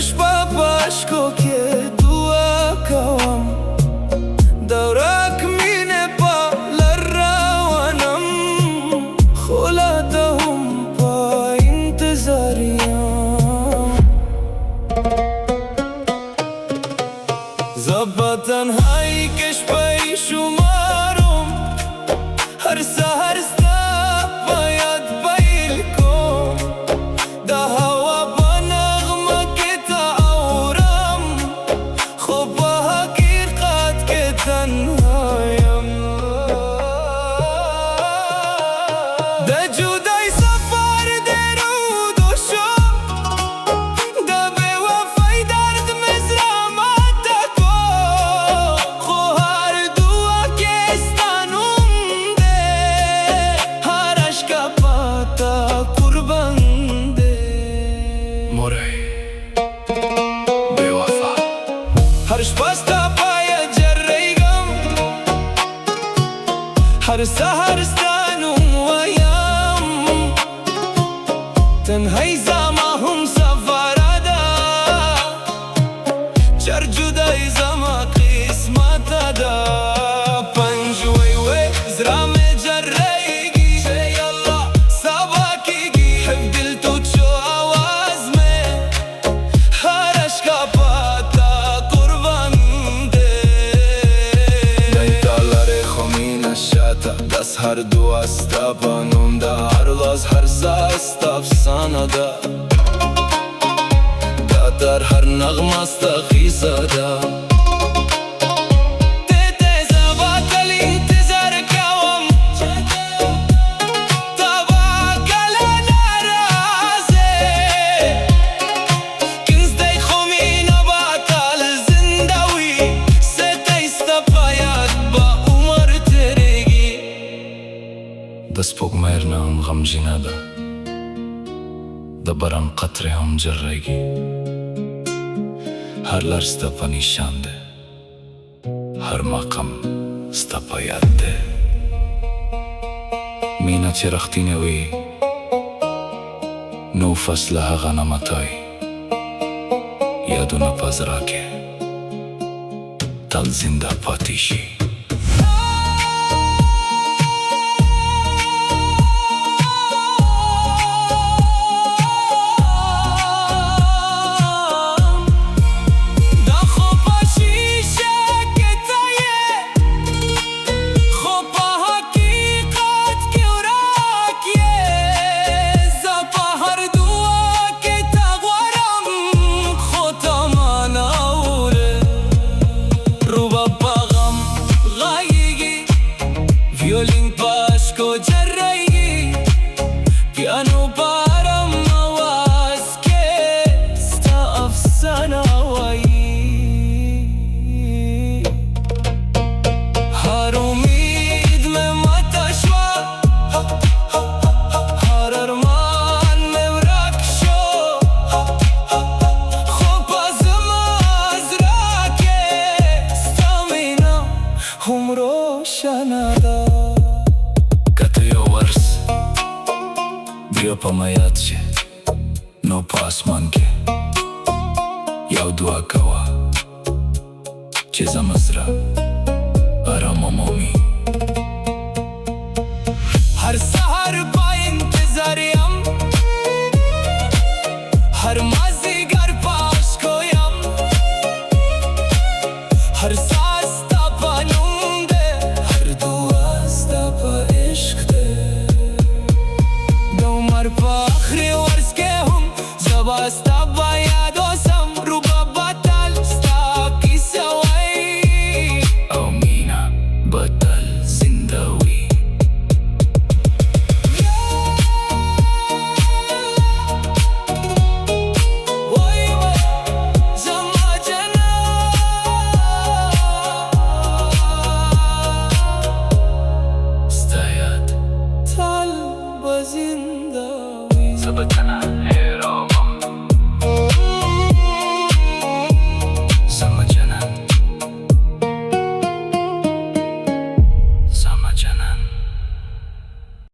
شب عشقو که دعا کوم دورک مینه بالر روانم خلادهم با انتظاریم زبا تنهایی کش پای شمارم هر سهر باید بیل کن ده هوا با نغمه که تعورم خوب با حقیقت که تنهایم ده جدای سفر درود و شب ده به وفای درد مزرامت کو خوهر دعا که استانم ده هر عشق پاتا قربان ده موری بی‌وفا هرش پاستا پای جریگم هر سهر استانم ویم تنهایی زما هم سفرادا چر جدای زما قسمت دا پنج وی زرام جریگی یالا سباکیگی حب دل تو چو آواز میں هر عشق پاتا قربان ده دایتالار خومین شاتا دست هر دو استا بانم دا هر لاز هر زاست افسانه دا در هر نغمه است خیزه دا د سپوږمۍ نه هم غمجنه ده د باران قطرې هم جرېږي هر لار ستا په نشان ده هر مقام ستا په یاد ده مینه چې رښتینې وي نو فصله هغه نه ماتوي یادونه په زړه کې تل زنده پاتې شي ویولین پاشکو جرایی پیانو بارم آواز که ستا افسانه وایی هر امید میں ماتا شوا هر ارمان میں ورک شو خوب زما از را که ستا مینا هم روشنه ده بیا په ما یاد شي نو په اسمان کې یو دعا کوه چې زما زړه آرام مومي هر سهار په انتظار یم هر مازدیګر په عشقو یم هر ساز ستا په نوم ده هر دعا ستا په عشق ده په آخری ورځ کې هم زبا ستا به یادوسم روبه به تل ستا کیسه وایي او مینه به تل زنده وي وای زما جنت ستا یاد تل به زنده زبتنا هیرامم زما جنان